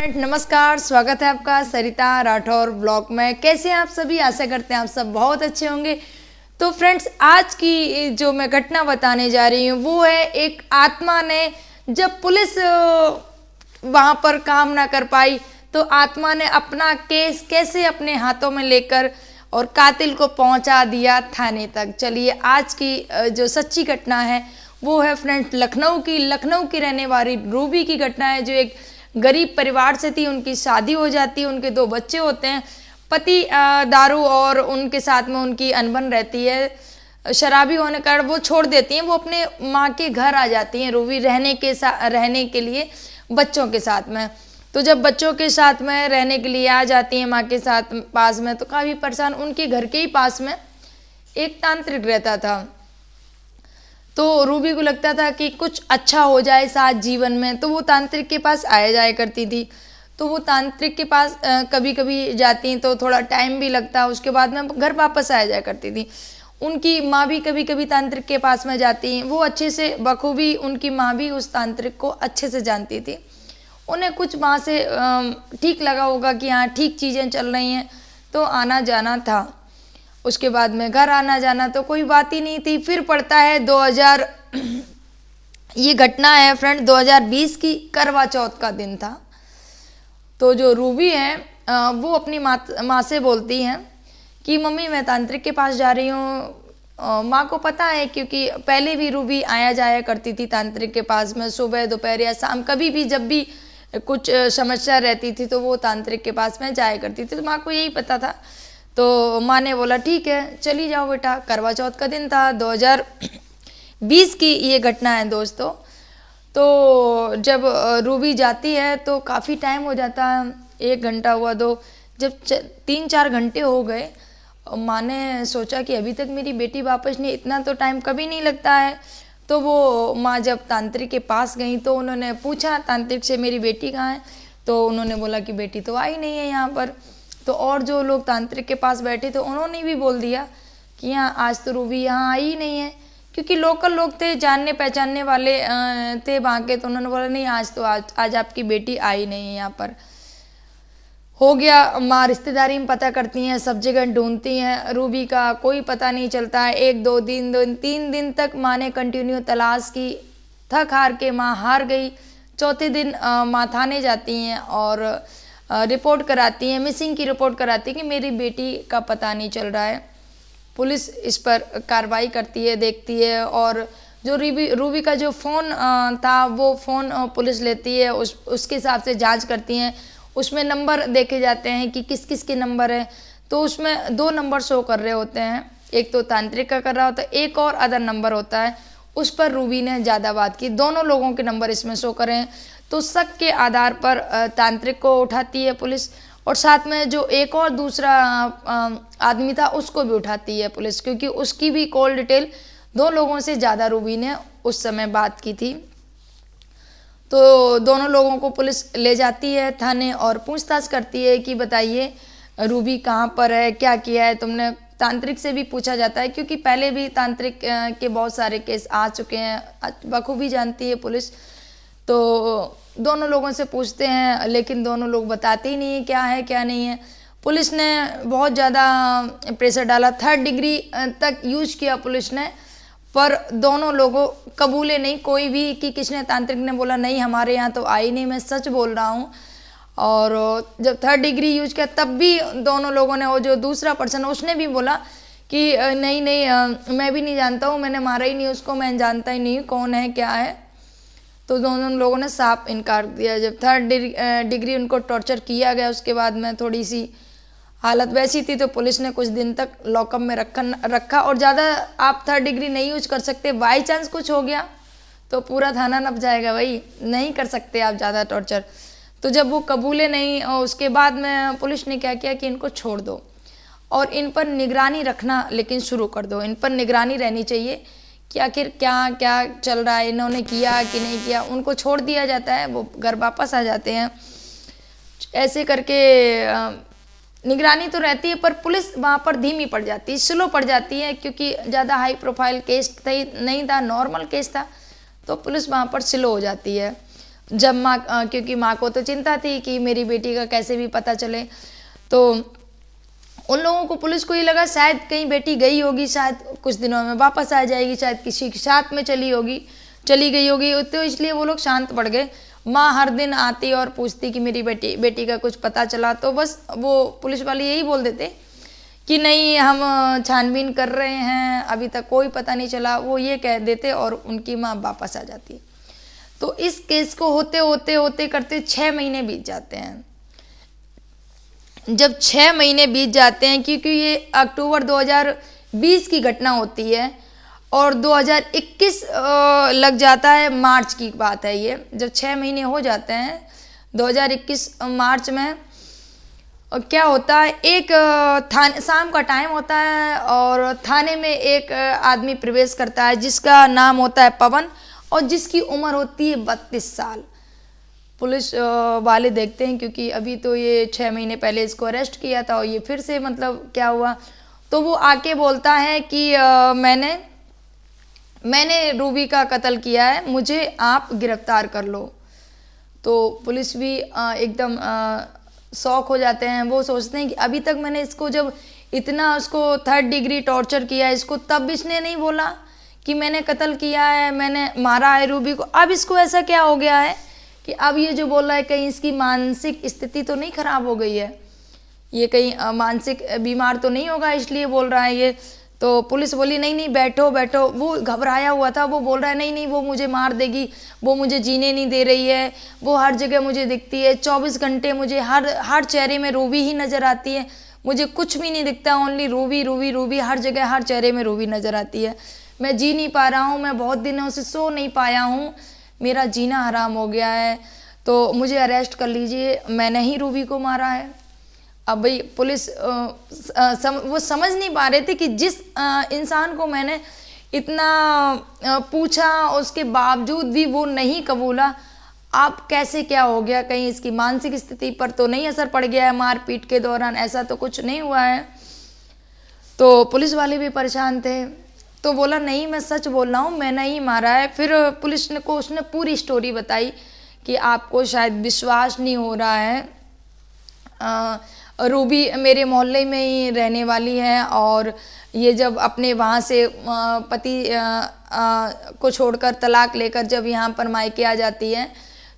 Friend नमस्कार, स्वागत है आपका सरिता राठौर ब्लॉग में। कैसे हैं आप सभी? आशा करते हैं आप सब बहुत अच्छे होंगे। तो फ्रेंड्स, आज की जो मैं घटना बताने जा रही हूँ वो है एक आत्मा ने, जब पुलिस वहाँ पर काम ना कर पाई तो आत्मा ने अपना केस कैसे अपने हाथों में लेकर और कातिल को पहुँचा दिया थाने तक। चलिए, आज की जो सच्ची घटना है वो है फ्रेंड्स लखनऊ की रहने वाली रूबी की घटना है, जो एक गरीब परिवार से थी। उनकी शादी हो जाती है, उनके 2 बच्चे होते हैं। पति दारू और उनके साथ में उनकी अनबन रहती है। शराबी होने का वो छोड़ देती हैं, वो अपने माँ के घर आ जाती हैं रूबी रहने के लिए बच्चों के साथ में। तो जब बच्चों के साथ में रहने के लिए आ जाती हैं माँ के साथ पास में, तो काफ़ी परेशान। उनके घर के ही पास में एक तांत्रिक रहता था, तो रूबी को लगता था कि कुछ अच्छा हो जाए साथ जीवन में, तो वो तांत्रिक के पास आया जाया करती थी। तो वो तांत्रिक के पास कभी कभी जाती तो थोड़ा टाइम भी लगता, उसके बाद में घर वापस आया जाया करती थी। उनकी माँ भी कभी कभी तांत्रिक के पास में जाती, वो अच्छे से बखूबी उनकी माँ भी उस तांत्रिक को अच्छे से जानती थी। उन्हें कुछ वहाँ से ठीक लगा होगा कि हाँ ठीक चीज़ें चल रही हैं, तो आना जाना था। उसके बाद में घर आना जाना तो कोई बात ही नहीं थी। फिर पड़ता है 2000, ये घटना है फ्रेंड 2020 की, करवा चौथ का दिन था। तो जो रूबी है वो अपनी माँ से बोलती हैं कि मम्मी मैं तांत्रिक के पास जा रही हूँ। माँ को पता है, क्योंकि पहले भी रूबी आया जाया करती थी तांत्रिक के पास में, सुबह दोपहर या शाम, कभी भी जब भी कुछ समस्या रहती थी तो वो तांत्रिक के पास में जाया करती थी। तो माँ को यही पता था। तो माँ ने बोला ठीक है चली जाओ बेटा। करवा चौथ का दिन था, 2020 की ये घटना है दोस्तों। तो जब रूबी जाती है तो काफ़ी टाइम हो जाता है, 1 घंटा हुआ, जब 3-4 घंटे हो गए, माँ ने सोचा कि अभी तक मेरी बेटी वापस नहीं, इतना तो टाइम कभी नहीं लगता है। तो वो माँ जब तांत्रिक के पास गई तो उन्होंने पूछा तांत्रिक से मेरी बेटी कहाँ है, तो उन्होंने बोला कि बेटी तो आई नहीं है यहाँ पर। तो और जो लोग तांत्रिक के पास बैठे थे उन्होंने भी बोल दिया कि यहाँ आज तो रूबी यहाँ आई ही नहीं है, क्योंकि लोकल लोग थे, जानने पहचानने वाले थे वहाँ के। तो उन्होंने बोला नहीं आज आपकी बेटी आई नहीं है यहाँ पर। हो गया, माँ रिश्तेदारी में पता करती हैं, सब जगह ढूंढती हैं, रूबी का कोई पता नहीं चलता है। 1-2 दिन 3 दिन तक माँ ने कंटिन्यू तलाश की, थक हार के माँ हार गई। चौथे दिन माँ थाने जाती हैं और रिपोर्ट कराती हैं, मिसिंग की रिपोर्ट कराती है कि मेरी बेटी का पता नहीं चल रहा है। पुलिस इस पर कार्रवाई करती है, देखती है, और जो रूबी का जो फ़ोन था वो फ़ोन पुलिस लेती है, उसके हिसाब से जांच करती हैं। उसमें नंबर देखे जाते हैं कि किस किस के नंबर है। तो उसमें 2 नंबर शो कर रहे होते हैं, एक तो तांत्रिक का कर रहा होता है, एक और अदर नंबर होता है, उस पर रूबी ने ज़्यादा बात की। दोनों लोगों के नंबर इसमें शो करें, तो शक के आधार पर तांत्रिक को उठाती है पुलिस, और साथ में जो एक और दूसरा आदमी था उसको भी उठाती है पुलिस, क्योंकि उसकी भी कॉल डिटेल 2 लोगों से ज़्यादा रूबी ने उस समय बात की थी। तो दोनों लोगों को पुलिस ले जाती है थाने और पूछताछ करती है कि बताइए रूबी कहाँ पर है, क्या किया है तुमने। तांत्रिक से भी पूछा जाता है, क्योंकि पहले भी तांत्रिक के बहुत सारे केस आ चुके हैं, बखूबी जानती है पुलिस। तो दोनों लोगों से पूछते हैं, लेकिन दोनों लोग बताते ही नहीं है क्या है क्या नहीं है। पुलिस ने बहुत ज़्यादा प्रेशर डाला, 3rd डिग्री तक यूज किया पुलिस ने, पर दोनों लोगों कबूले नहीं कोई भी, कि किसने, तांत्रिक ने बोला नहीं हमारे यहाँ तो आई नहीं, मैं सच बोल रहा हूँ। और जब 3rd डिग्री यूज किया तब भी दोनों लोगों ने, वो जो दूसरा पर्सन उसने भी बोला कि नहीं मैं भी नहीं जानता हूँ, मैंने मारा ही नहीं उसको, मैं जानता ही नहीं कौन है क्या है। तो दोनों लोगों ने साफ इनकार दिया। जब 3rd डिग्री उनको टॉर्चर किया गया, उसके बाद में थोड़ी सी हालत वैसी थी, तो पुलिस ने कुछ दिन तक लॉकअप में रखा। और ज़्यादा आप 3rd डिग्री नहीं यूज कर सकते, बाई चांस कुछ हो गया तो पूरा थाना नप जाएगा भाई, नहीं कर सकते आप ज़्यादा टॉर्चर। तो जब वो कबूले नहीं, और उसके बाद में पुलिस ने क्या किया कि इनको छोड़ दो और इन पर निगरानी रखना लेकिन शुरू कर दो। इन पर निगरानी रहनी चाहिए कि आखिर क्या क्या चल रहा है, इन्होंने किया कि नहीं किया। उनको छोड़ दिया जाता है, वो घर वापस आ जाते हैं। ऐसे करके निगरानी तो रहती है, पर पुलिस वहाँ पर धीमी पड़ जाती है, स्लो पड़ जाती है, क्योंकि ज़्यादा हाई प्रोफाइल केस नहीं था, नॉर्मल केस था, तो पुलिस वहाँ पर स्लो हो जाती है। जब माँ क्योंकि माँ को तो चिंता थी कि मेरी बेटी का कैसे भी पता चले, तो उन लोगों को, पुलिस को ये लगा शायद कहीं बेटी गई होगी, शायद कुछ दिनों में वापस आ जाएगी, शायद किसी के साथ में चली गई होगी, तो इसलिए वो लोग शांत पड़ गए। माँ हर दिन आती और पूछती कि मेरी बेटी का कुछ पता चला, तो बस वो पुलिस वाले यही बोल देते कि नहीं, हम छानबीन कर रहे हैं, अभी तक कोई पता नहीं चला, वो ये कह देते और उनकी माँ वापस आ जाती। तो इस केस को होते करते 6 महीने बीत जाते हैं। जब 6 महीने बीत जाते हैं, क्योंकि ये अक्टूबर 2020 की घटना होती है और 2021 लग जाता है, मार्च की बात है ये। जब 6 महीने हो जाते हैं 2021 मार्च में, क्या होता है, एक थाने, शाम का टाइम होता है और थाने में एक आदमी प्रवेश करता है जिसका नाम होता है पवन और जिसकी उम्र होती है 32 साल। पुलिस वाले देखते हैं, क्योंकि अभी तो ये 6 महीने पहले इसको अरेस्ट किया था और ये फिर से मतलब क्या हुआ, तो वो आके बोलता है कि मैंने रूबी का कत्ल किया है, मुझे आप गिरफ्तार कर लो। तो पुलिस भी एकदम शॉक हो जाते हैं। वो सोचते हैं कि अभी तक मैंने इसको, जब इतना उसको 3rd डिग्री टॉर्चर किया है इसको, तब इसने नहीं बोला कि मैंने कत्ल किया है, मैंने मारा है रूबी को। अब इसको ऐसा क्या हो गया है कि अब ये जो बोल रहा है, कहीं इसकी मानसिक स्थिति तो नहीं खराब हो गई है, ये कहीं मानसिक बीमार तो नहीं होगा इसलिए बोल रहा है ये। तो पुलिस बोली नहीं बैठो बैठो। वो घबराया हुआ था, वो बोल रहा है नहीं वो मुझे मार देगी, वो मुझे जीने नहीं दे रही है, वो हर जगह मुझे दिखती है, 24 घंटे मुझे हर चेहरे में रूबी ही नज़र आती है, मुझे कुछ भी नहीं दिखता, ओनली रूबी रूबी रूबी, हर जगह हर चेहरे में रूबी नज़र आती है। मैं जी नहीं पा रहा हूँ, मैं बहुत दिनों से सो नहीं पाया हूँ, मेरा जीना हराम हो गया है, तो मुझे अरेस्ट कर लीजिए, मैंने ही रूबी को मारा है। अब भाई पुलिस वो समझ नहीं पा रहे थे कि जिस इंसान को मैंने इतना पूछा उसके बावजूद भी वो नहीं कबूला, आप कैसे क्या हो गया, कहीं इसकी मानसिक स्थिति पर तो नहीं असर पड़ गया है मारपीट के दौरान, ऐसा तो कुछ नहीं हुआ है। तो पुलिस वाले भी परेशान थे, तो बोला नहीं मैं सच बोल रहा हूँ, मैंने ही मारा है। फिर पुलिस को उसने पूरी स्टोरी बताई कि आपको शायद विश्वास नहीं हो रहा है, रूबी मेरे मोहल्ले में ही रहने वाली है और ये जब अपने वहाँ से पति को छोड़कर तलाक लेकर जब यहाँ पर मायके आ जाती है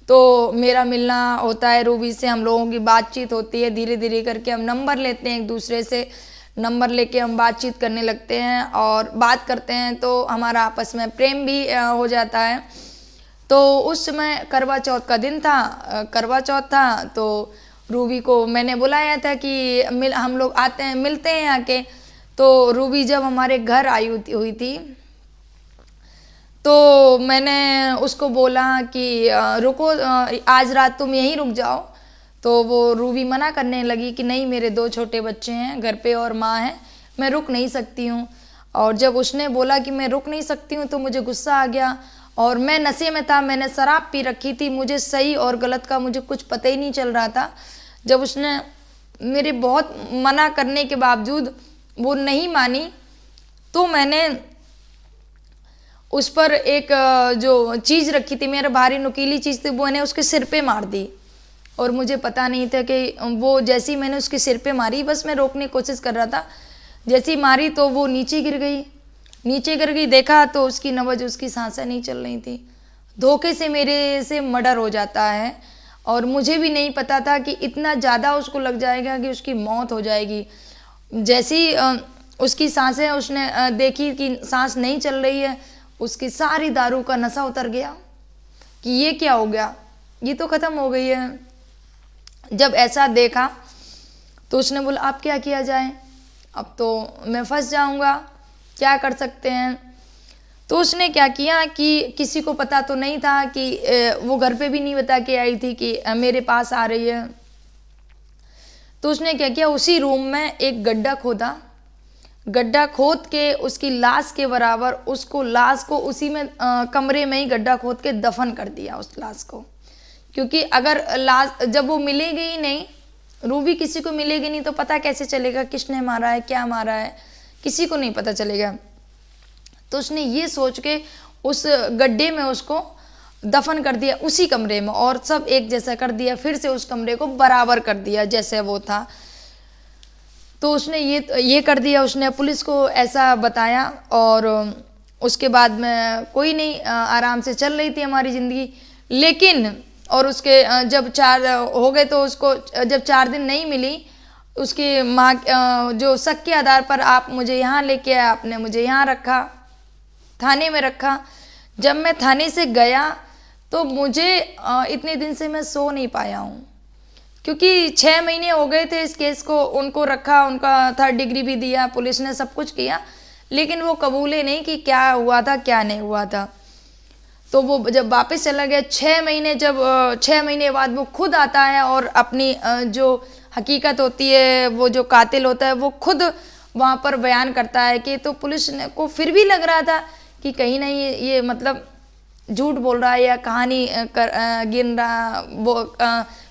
तो मेरा मिलना होता है रूबी से, हम लोगों की बातचीत होती है, धीरे धीरे करके हम नंबर लेते हैं एक दूसरे से, नंबर लेके हम बातचीत करने लगते हैं और बात करते हैं तो हमारा आपस में प्रेम भी हो जाता है। तो उस समय करवा चौथ का दिन था, करवा चौथ था, तो रूबी को मैंने बुलाया था कि हम लोग आते हैं मिलते हैं आके। तो रूबी जब हमारे घर आई हुई थी तो मैंने उसको बोला कि रुको, आज रात तुम यहीं रुक जाओ। तो वो रूबी मना करने लगी कि नहीं मेरे 2 छोटे बच्चे हैं घर पे और माँ है, मैं रुक नहीं सकती हूँ। और जब उसने बोला कि मैं रुक नहीं सकती हूँ तो मुझे गुस्सा आ गया और मैं नशे में था, मैंने शराब पी रखी थी, मुझे सही और गलत का मुझे कुछ पता ही नहीं चल रहा था। जब उसने मेरे बहुत मना करने के बावजूद वो नहीं मानी तो मैंने उस पर एक जो चीज़ रखी थी, मेरे भारी नुकीली चीज़ थी, वो मैंने उसके सिर पे मार दी और मुझे पता नहीं था कि वो जैसे ही मैंने उसके सिर पे मारी, बस मैं रोकने की कोशिश कर रहा था, जैसे ही मारी तो वो नीचे गिर गई। देखा तो उसकी नब्ज, उसकी सांसें नहीं चल रही थी। धोखे से मेरे से मर्डर हो जाता है और मुझे भी नहीं पता था कि इतना ज़्यादा उसको लग जाएगा कि उसकी मौत हो जाएगी। जैसी उसकी सांसें उसने देखी कि सांस नहीं चल रही है, उसकी सारी दारू का नशा उतर गया कि ये क्या हो गया, ये तो ख़त्म हो गई है। जब ऐसा देखा तो उसने बोला अब क्या किया जाए, अब तो मैं फंस जाऊंगा, क्या कर सकते हैं। तो उसने क्या किया कि किसी को पता तो नहीं था कि वो घर पे भी नहीं बता के आई थी कि मेरे पास आ रही है। तो उसने क्या किया, उसी रूम में एक गड्ढा खोद के उसकी लाश के बराबर उसको लाश को उसी में कमरे में ही गड्ढा खोद के दफन कर दिया उस लाश को। क्योंकि अगर लाश जब वो मिलेगी ही नहीं, रूबी किसी को मिलेगी नहीं तो पता कैसे चलेगा किसने मारा है, क्या मारा है, किसी को नहीं पता चलेगा। तो उसने ये सोच के उस गड्ढे में उसको दफन कर दिया उसी कमरे में और सब एक जैसा कर दिया, फिर से उस कमरे को बराबर कर दिया जैसे वो था। तो उसने ये कर दिया, उसने पुलिस को ऐसा बताया और उसके बाद में कोई नहीं, आराम से चल रही थी हमारी ज़िंदगी। लेकिन और उसके जब 4 हो गए तो उसको जब 4 दिन नहीं मिली, उसकी माँ जो शक के आधार पर आप मुझे यहाँ लेके आए, आपने मुझे यहाँ रखा, थाने में रखा। जब मैं थाने से गया तो मुझे इतने दिन से मैं सो नहीं पाया हूँ, क्योंकि 6 महीने हो गए थे इस केस को, उनको रखा, उनका 3rd डिग्री भी दिया, पुलिस ने सब कुछ किया, लेकिन वो कबूले नहीं कि क्या हुआ था क्या नहीं हुआ था। तो वो जब वापस चला गया 6 महीने, जब 6 महीने बाद वो खुद आता है और अपनी जो हकीकत होती है, वो जो कातिल होता है वो खुद वहाँ पर बयान करता है कि तो पुलिस को फिर भी लग रहा था कि कहीं ना ये मतलब झूठ बोल रहा है या कहानी गिन रहा, वो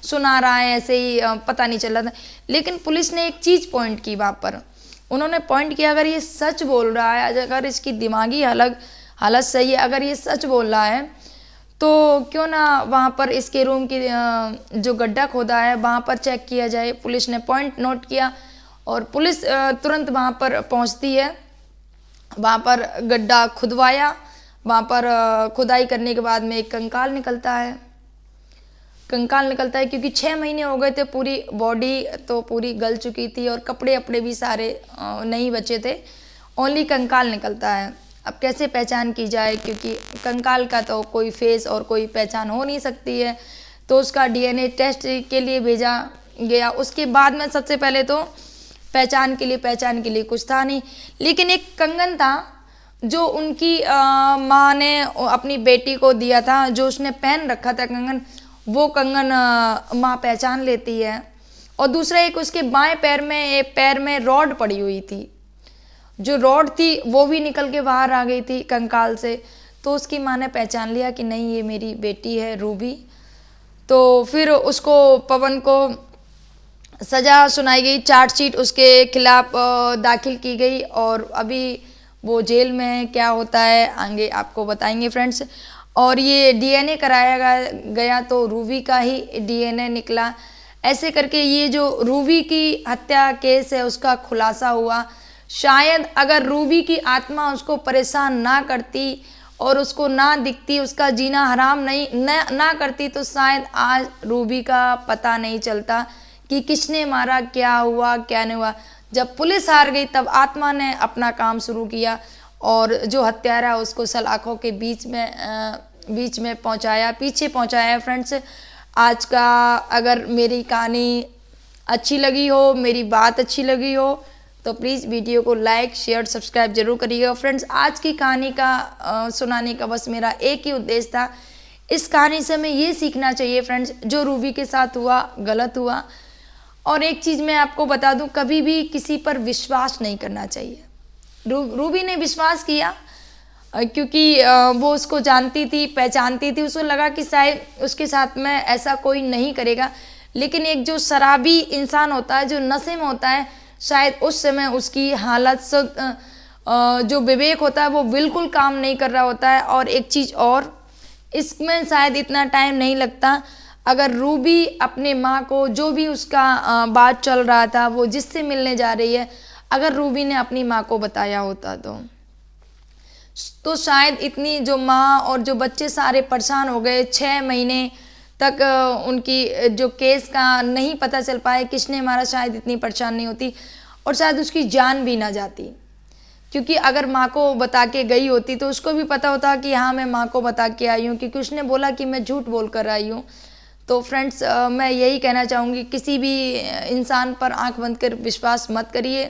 सुना रहा है, ऐसे ही पता नहीं चल रहा था। लेकिन पुलिस ने एक चीज़ पॉइंट की वहाँ पर, उन्होंने पॉइंट किया, अगर ये सच बोल रहा है, अगर इसकी दिमागी हालत सही है, अगर ये सच बोल रहा है तो क्यों ना वहाँ पर इसके रूम की जो गड्ढा खोदा है वहाँ पर चेक किया जाए। पुलिस ने पॉइंट नोट किया और पुलिस तुरंत वहाँ पर पहुँचती है, वहाँ पर गड्ढा खुदवाया, वहाँ पर खुदाई करने के बाद में एक कंकाल निकलता है, क्योंकि 6 महीने हो गए थे, पूरी बॉडी तो पूरी गल चुकी थी और कपड़े अपड़े भी सारे नहीं बचे थे, ओनली कंकाल निकलता है। अब कैसे पहचान की जाए, क्योंकि कंकाल का तो कोई फेस और कोई पहचान हो नहीं सकती है, तो उसका DNA टेस्ट के लिए भेजा गया। उसके बाद में सबसे पहले तो पहचान के लिए कुछ था नहीं, लेकिन एक कंगन था जो उनकी माँ ने अपनी बेटी को दिया था, जो उसने पहन रखा था कंगन, वो कंगन माँ पहचान लेती है। और दूसरा एक उसके बाएं पैर में रॉड पड़ी हुई थी, जो रॉड थी वो भी निकल के बाहर आ गई थी कंकाल से, तो उसकी माँ ने पहचान लिया कि नहीं ये मेरी बेटी है रूबी। तो फिर उसको पवन को सज़ा सुनाई गई, चार्जशीट उसके खिलाफ दाखिल की गई और अभी वो जेल में है। क्या होता है आगे आपको बताएंगे फ्रेंड्स। और ये DNA कराया गया तो रूबी का ही DNA निकला। ऐसे करके ये जो रूबी की हत्या केस है उसका खुलासा हुआ। शायद अगर रूबी की आत्मा उसको परेशान ना करती और उसको ना दिखती, उसका जीना हराम ना करती, तो शायद आज रूबी का पता नहीं चलता कि किसने मारा, क्या हुआ क्या नहीं हुआ। जब पुलिस हार गई तब आत्मा ने अपना काम शुरू किया और जो हत्यारा उसको सलाखों के बीच में पहुंचाया, पीछे पहुंचाया। फ्रेंड्स, आज का अगर मेरी कहानी अच्छी लगी हो, मेरी बात अच्छी लगी हो, तो प्लीज़ वीडियो को लाइक शेयर सब्सक्राइब जरूर करिएगा। फ्रेंड्स, आज की कहानी का सुनाने का बस मेरा एक ही उद्देश्य था। इस कहानी से हमें ये सीखना चाहिए फ्रेंड्स, जो रूबी के साथ हुआ गलत हुआ। और एक चीज़ मैं आपको बता दूं, कभी भी किसी पर विश्वास नहीं करना चाहिए। रूबी ने विश्वास किया क्योंकि वो उसको जानती थी, पहचानती थी, उसको लगा कि शायद उसके साथ में ऐसा कोई नहीं करेगा। लेकिन एक जो शराबी इंसान होता है, जो नशे में होता है, शायद उस समय उसकी हालत जो विवेक होता है वो बिल्कुल काम नहीं कर रहा होता है। और एक चीज़ और, इसमें शायद इतना टाइम नहीं लगता अगर रूबी अपने माँ को, जो भी उसका बात चल रहा था, वो जिससे मिलने जा रही है, अगर रूबी ने अपनी माँ को बताया होता तो शायद इतनी जो माँ और जो बच्चे सारे परेशान हो गए। 6 महीने तक उनकी जो केस का नहीं पता चल पाए किसने मारा, शायद इतनी परेशान नहीं होती और शायद उसकी जान भी ना जाती। क्योंकि अगर माँ को बता के गई होती तो उसको भी पता होता कि हाँ मैं माँ को बता के आई हूँ, क्योंकि उसने बोला कि मैं झूठ बोल कर आई हूँ। तो फ्रेंड्स, मैं यही कहना चाहूँगी, किसी भी इंसान पर आंख बंद कर विश्वास मत करिए।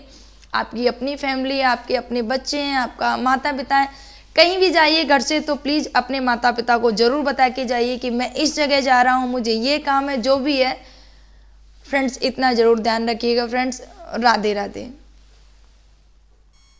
आपकी अपनी फैमिली है, आपके अपने बच्चे हैं, आपका माता पिता है, कहीं भी जाइए घर से तो प्लीज़ अपने माता पिता को ज़रूर बता के जाइए कि मैं इस जगह जा रहा हूँ, मुझे ये काम है, जो भी है। फ्रेंड्स, इतना ज़रूर ध्यान रखिएगा। फ्रेंड्स, राधे राधे।